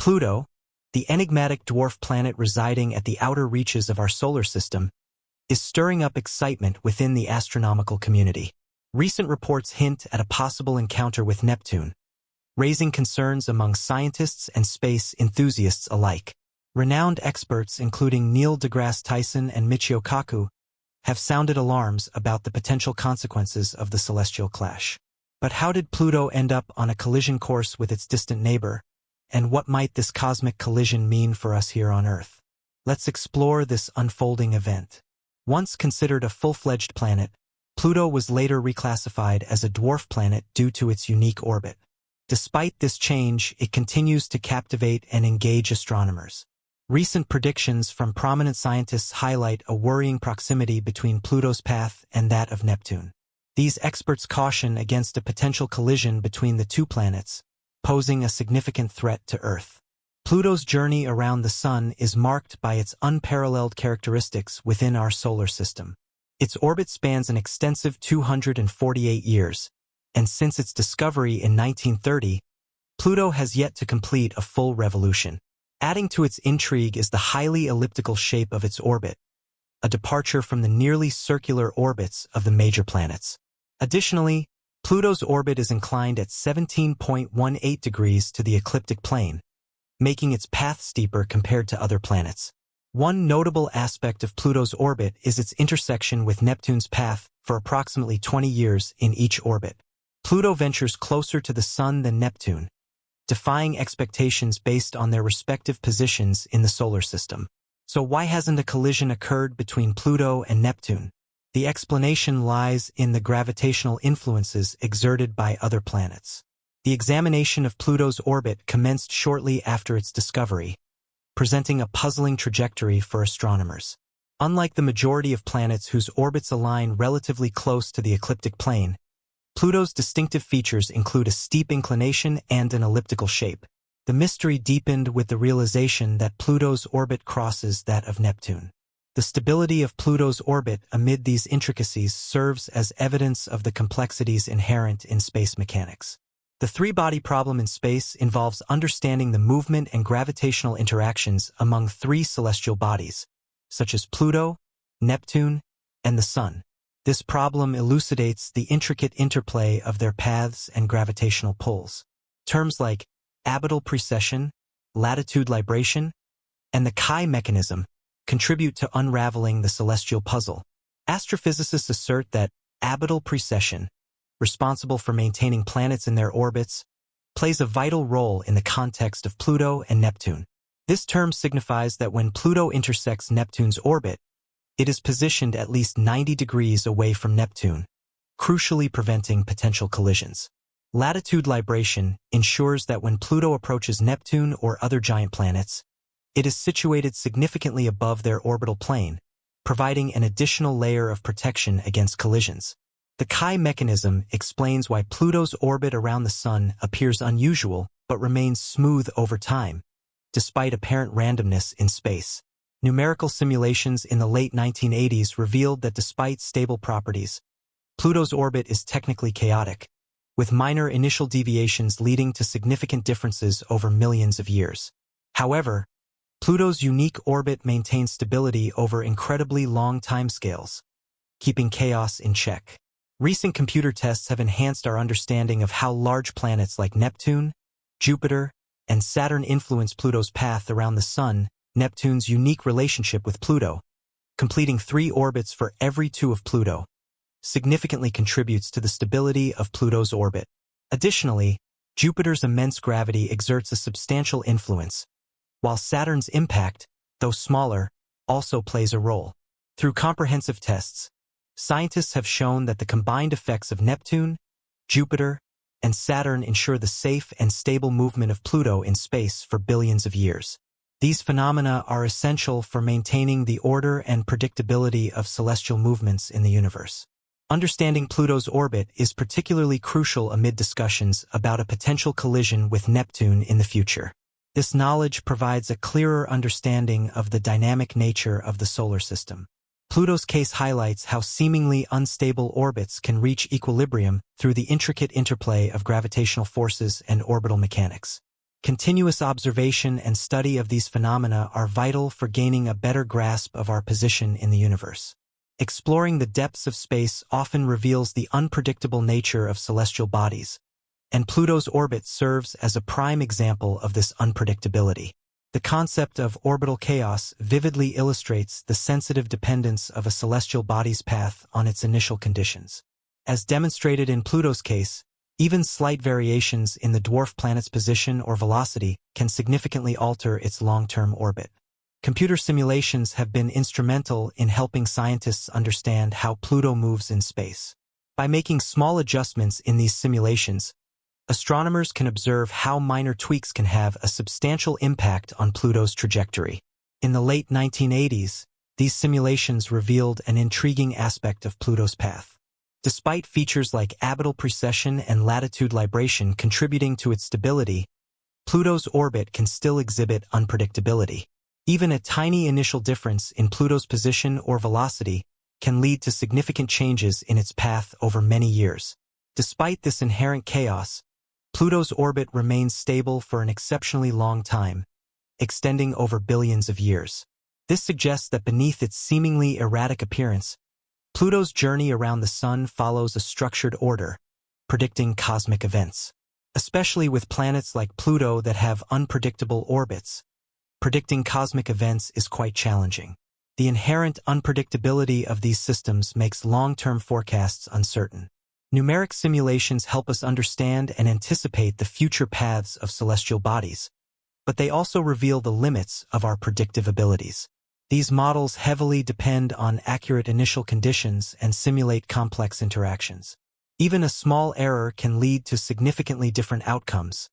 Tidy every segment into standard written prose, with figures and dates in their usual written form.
Pluto, the enigmatic dwarf planet residing at the outer reaches of our solar system, is stirring up excitement within the astronomical community. Recent reports hint at a possible encounter with Neptune, raising concerns among scientists and space enthusiasts alike. Renowned experts including Neil deGrasse Tyson and Michio Kaku have sounded alarms about the potential consequences of the celestial clash. But how did Pluto end up on a collision course with its distant neighbor, and what might this cosmic collision mean for us here on Earth? Let's explore this unfolding event. Once considered a full-fledged planet, Pluto was later reclassified as a dwarf planet due to its unique orbit. Despite this change, it continues to captivate and engage astronomers. Recent predictions from prominent scientists highlight a worrying proximity between Pluto's path and that of Neptune. These experts caution against a potential collision between the two planets, posing a significant threat to Earth. Pluto's journey around the Sun is marked by its unparalleled characteristics within our solar system. Its orbit spans an extensive 248 years, and since its discovery in 1930, Pluto has yet to complete a full revolution. Adding to its intrigue is the highly elliptical shape of its orbit, a departure from the nearly circular orbits of the major planets. Additionally, Pluto's orbit is inclined at 17.18 degrees to the ecliptic plane, making its path steeper compared to other planets. One notable aspect of Pluto's orbit is its intersection with Neptune's path for approximately 20 years in each orbit. Pluto ventures closer to the Sun than Neptune, defying expectations based on their respective positions in the solar system. So why hasn't a collision occurred between Pluto and Neptune? The explanation lies in the gravitational influences exerted by other planets. The examination of Pluto's orbit commenced shortly after its discovery, presenting a puzzling trajectory for astronomers. Unlike the majority of planets whose orbits align relatively close to the ecliptic plane, Pluto's distinctive features include a steep inclination and an elliptical shape. The mystery deepened with the realization that Pluto's orbit crosses that of Neptune. The stability of Pluto's orbit amid these intricacies serves as evidence of the complexities inherent in space mechanics. The three-body problem in space involves understanding the movement and gravitational interactions among three celestial bodies, such as Pluto, Neptune, and the Sun. This problem elucidates the intricate interplay of their paths and gravitational pulls. Terms like abytal precession, latitude libration, and the Chi mechanism contribute to unraveling the celestial puzzle. Astrophysicists assert that abytal precession, responsible for maintaining planets in their orbits, plays a vital role in the context of Pluto and Neptune. This term signifies that when Pluto intersects Neptune's orbit, it is positioned at least 90 degrees away from Neptune, crucially preventing potential collisions. Latitude libration ensures that when Pluto approaches Neptune or other giant planets, it is situated significantly above their orbital plane, providing an additional layer of protection against collisions. The Chi mechanism explains why Pluto's orbit around the Sun appears unusual but remains smooth over time, despite apparent randomness in space. Numerical simulations in the late 1980s revealed that despite stable properties, Pluto's orbit is technically chaotic, with minor initial deviations leading to significant differences over millions of years. However, Pluto's unique orbit maintains stability over incredibly long timescales, keeping chaos in check. Recent computer tests have enhanced our understanding of how large planets like Neptune, Jupiter, and Saturn influence Pluto's path around the Sun. Neptune's unique relationship with Pluto, completing 3 orbits for every 2 of Pluto, significantly contributes to the stability of Pluto's orbit. Additionally, Jupiter's immense gravity exerts a substantial influence, while Saturn's impact, though smaller, also plays a role. Through comprehensive tests, scientists have shown that the combined effects of Neptune, Jupiter, and Saturn ensure the safe and stable movement of Pluto in space for billions of years. These phenomena are essential for maintaining the order and predictability of celestial movements in the universe. Understanding Pluto's orbit is particularly crucial amid discussions about a potential collision with Neptune in the future. This knowledge provides a clearer understanding of the dynamic nature of the solar system. Pluto's case highlights how seemingly unstable orbits can reach equilibrium through the intricate interplay of gravitational forces and orbital mechanics. Continuous observation and study of these phenomena are vital for gaining a better grasp of our position in the universe. Exploring the depths of space often reveals the unpredictable nature of celestial bodies, and Pluto's orbit serves as a prime example of this unpredictability. The concept of orbital chaos vividly illustrates the sensitive dependence of a celestial body's path on its initial conditions. As demonstrated in Pluto's case, even slight variations in the dwarf planet's position or velocity can significantly alter its long-term orbit. Computer simulations have been instrumental in helping scientists understand how Pluto moves in space. By making small adjustments in these simulations, astronomers can observe how minor tweaks can have a substantial impact on Pluto's trajectory. In the late 1980s, these simulations revealed an intriguing aspect of Pluto's path. Despite features like abytal precession and latitude libration contributing to its stability, Pluto's orbit can still exhibit unpredictability. Even a tiny initial difference in Pluto's position or velocity can lead to significant changes in its path over many years. Despite this inherent chaos, Pluto's orbit remains stable for an exceptionally long time, extending over billions of years. This suggests that beneath its seemingly erratic appearance, Pluto's journey around the Sun follows a structured order, predicting cosmic events. Especially with planets like Pluto that have unpredictable orbits, predicting cosmic events is quite challenging. The inherent unpredictability of these systems makes long-term forecasts uncertain. Numeric simulations help us understand and anticipate the future paths of celestial bodies, but they also reveal the limits of our predictive abilities. These models heavily depend on accurate initial conditions and simulate complex interactions. Even a small error can lead to significantly different outcomes,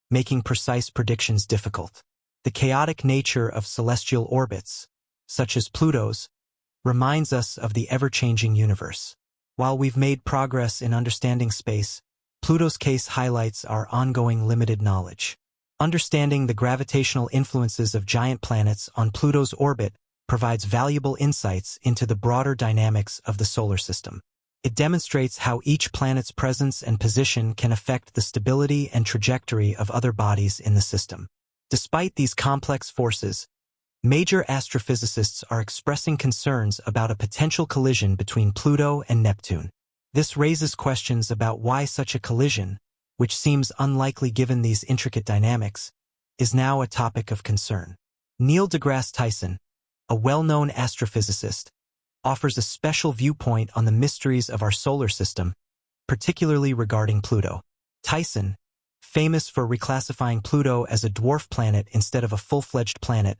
making precise predictions difficult. The chaotic nature of celestial orbits, such as Pluto's, reminds us of the ever-changing universe. While we've made progress in understanding space, Pluto's case highlights our ongoing limited knowledge. Understanding the gravitational influences of giant planets on Pluto's orbit provides valuable insights into the broader dynamics of the solar system. It demonstrates how each planet's presence and position can affect the stability and trajectory of other bodies in the system. Despite these complex forces, major astrophysicists are expressing concerns about a potential collision between Pluto and Neptune. This raises questions about why such a collision, which seems unlikely given these intricate dynamics, is now a topic of concern. Neil deGrasse Tyson, a well-known astrophysicist, offers a special viewpoint on the mysteries of our solar system, particularly regarding Pluto. Tyson, famous for reclassifying Pluto as a dwarf planet instead of a full-fledged planet,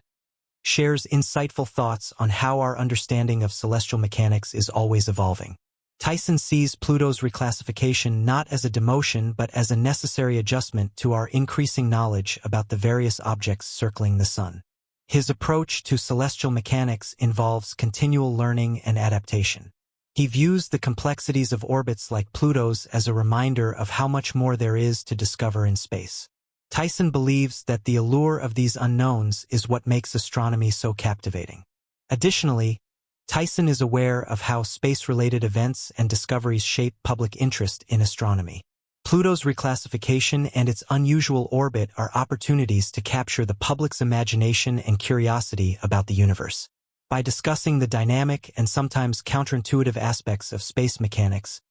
shares insightful thoughts on how our understanding of celestial mechanics is always evolving. Tyson sees Pluto's reclassification not as a demotion but as a necessary adjustment to our increasing knowledge about the various objects circling the Sun. His approach to celestial mechanics involves continual learning and adaptation. He views the complexities of orbits like Pluto's as a reminder of how much more there is to discover in space. Tyson believes that the allure of these unknowns is what makes astronomy so captivating. Additionally, Tyson is aware of how space-related events and discoveries shape public interest in astronomy. Pluto's reclassification and its unusual orbit are opportunities to capture the public's imagination and curiosity about the universe. By discussing the dynamic and sometimes counterintuitive aspects of space mechanics,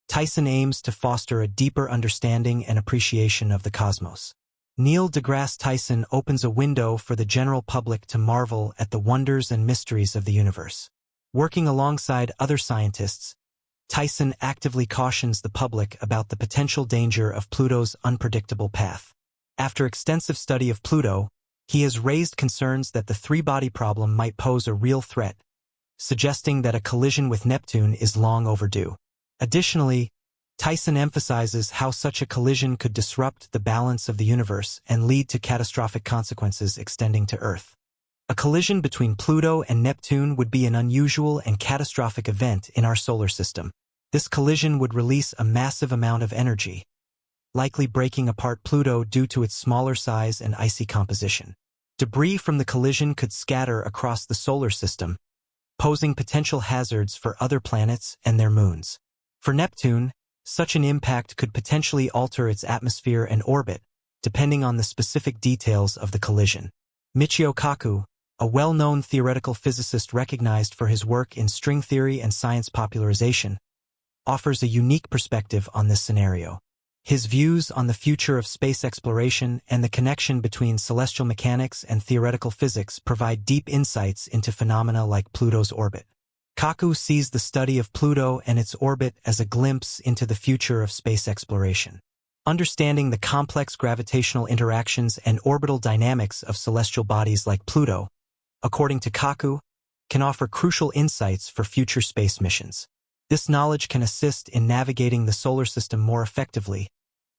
Tyson aims to foster a deeper understanding and appreciation of the cosmos. Neil deGrasse Tyson opens a window for the general public to marvel at the wonders and mysteries of the universe. Working alongside other scientists, Tyson actively cautions the public about the potential danger of Pluto's unpredictable path. After extensive study of Pluto, he has raised concerns that the three-body problem might pose a real threat, suggesting that a collision with Neptune is long overdue. Additionally, Tyson emphasizes how such a collision could disrupt the balance of the universe and lead to catastrophic consequences extending to Earth. A collision between Pluto and Neptune would be an unusual and catastrophic event in our solar system. This collision would release a massive amount of energy, likely breaking apart Pluto due to its smaller size and icy composition. Debris from the collision could scatter across the solar system, posing potential hazards for other planets and their moons. For Neptune, such an impact could potentially alter its atmosphere and orbit, depending on the specific details of the collision. Michio Kaku, a well-known theoretical physicist recognized for his work in string theory and science popularization, offers a unique perspective on this scenario. His views on the future of space exploration and the connection between celestial mechanics and theoretical physics provide deep insights into phenomena like Pluto's orbit. Kaku sees the study of Pluto and its orbit as a glimpse into the future of space exploration. Understanding the complex gravitational interactions and orbital dynamics of celestial bodies like Pluto, according to Kaku, can offer crucial insights for future space missions. This knowledge can assist in navigating the solar system more effectively,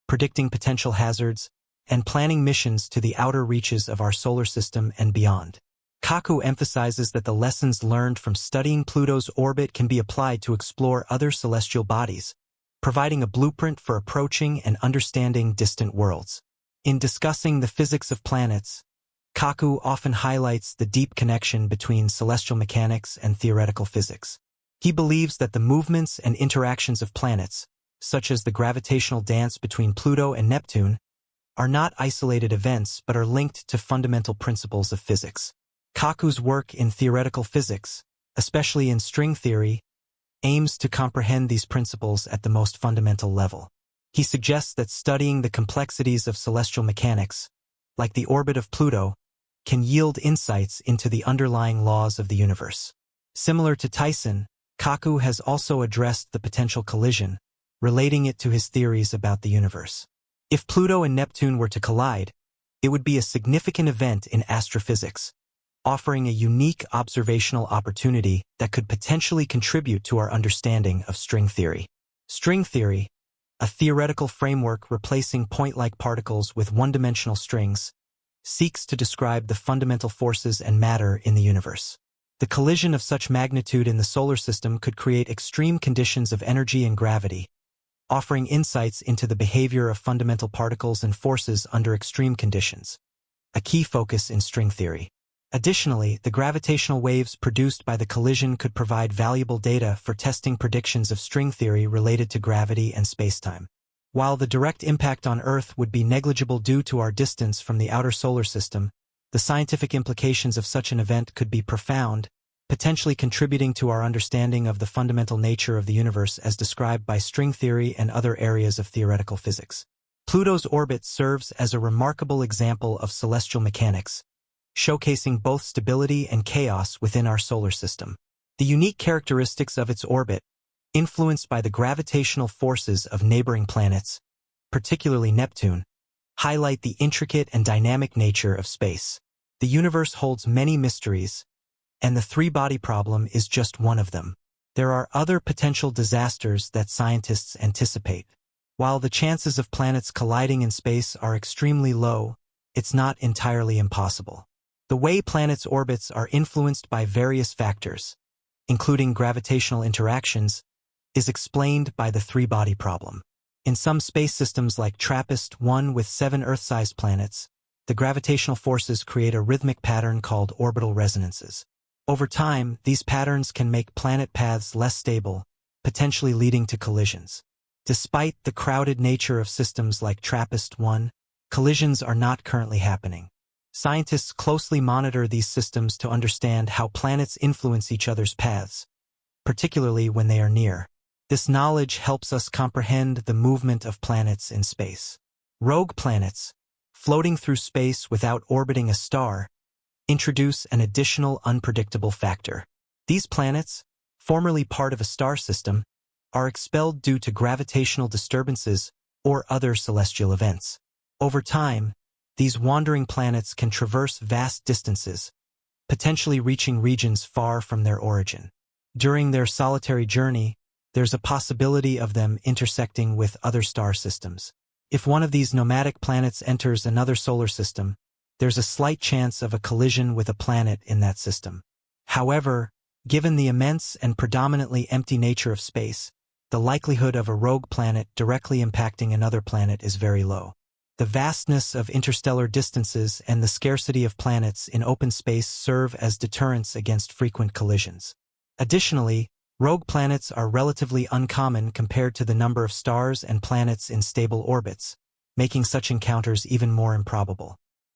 predicting potential hazards, and planning missions to the outer reaches of our solar system and beyond. Kaku emphasizes that the lessons learned from studying Pluto's orbit can be applied to explore other celestial bodies, providing a blueprint for approaching and understanding distant worlds. In discussing the physics of planets, Kaku often highlights the deep connection between celestial mechanics and theoretical physics. He believes that the movements and interactions of planets, such as the gravitational dance between Pluto and Neptune, are not isolated events but are linked to fundamental principles of physics. Kaku's work in theoretical physics, especially in string theory, aims to comprehend these principles at the most fundamental level. He suggests that studying the complexities of celestial mechanics, like the orbit of Pluto, can yield insights into the underlying laws of the universe. Similar to Tyson, Kaku has also addressed the potential collision, relating it to his theories about the universe. If Pluto and Neptune were to collide, it would be a significant event in astrophysics, offering a unique observational opportunity that could potentially contribute to our understanding of string theory. String theory, a theoretical framework replacing point-like particles with one-dimensional strings, seeks to describe the fundamental forces and matter in the universe. The collision of such magnitude in the solar system could create extreme conditions of energy and gravity, offering insights into the behavior of fundamental particles and forces under extreme conditions, a key focus in string theory. Additionally, the gravitational waves produced by the collision could provide valuable data for testing predictions of string theory related to gravity and spacetime. While the direct impact on Earth would be negligible due to our distance from the outer solar system, the scientific implications of such an event could be profound, potentially contributing to our understanding of the fundamental nature of the universe as described by string theory and other areas of theoretical physics. Pluto's orbit serves as a remarkable example of celestial mechanics, showcasing both stability and chaos within our solar system. The unique characteristics of its orbit, influenced by the gravitational forces of neighboring planets, particularly Neptune, highlight the intricate and dynamic nature of space. The universe holds many mysteries, and the three-body problem is just one of them. There are other potential disasters that scientists anticipate. While the chances of planets colliding in space are extremely low, it's not entirely impossible. The way planets' orbits are influenced by various factors, including gravitational interactions, is explained by the three-body problem. In some space systems like TRAPPIST-1 with 7 Earth-sized planets, the gravitational forces create a rhythmic pattern called orbital resonances. Over time, these patterns can make planet paths less stable, potentially leading to collisions. Despite the crowded nature of systems like TRAPPIST-1, collisions are not currently happening. Scientists closely monitor these systems to understand how planets influence each other's paths, particularly when they are near. This knowledge helps us comprehend the movement of planets in space. Rogue planets, floating through space without orbiting a star, introduce an additional unpredictable factor. These planets, formerly part of a star system, are expelled due to gravitational disturbances or other celestial events. Over time, these wandering planets can traverse vast distances, potentially reaching regions far from their origin. During their solitary journey, there's a possibility of them intersecting with other star systems. If one of these nomadic planets enters another solar system, there's a slight chance of a collision with a planet in that system. However, given the immense and predominantly empty nature of space, the likelihood of a rogue planet directly impacting another planet is very low. The vastness of interstellar distances and the scarcity of planets in open space serve as deterrents against frequent collisions. Additionally, rogue planets are relatively uncommon compared to the number of stars and planets in stable orbits, making such encounters even more improbable.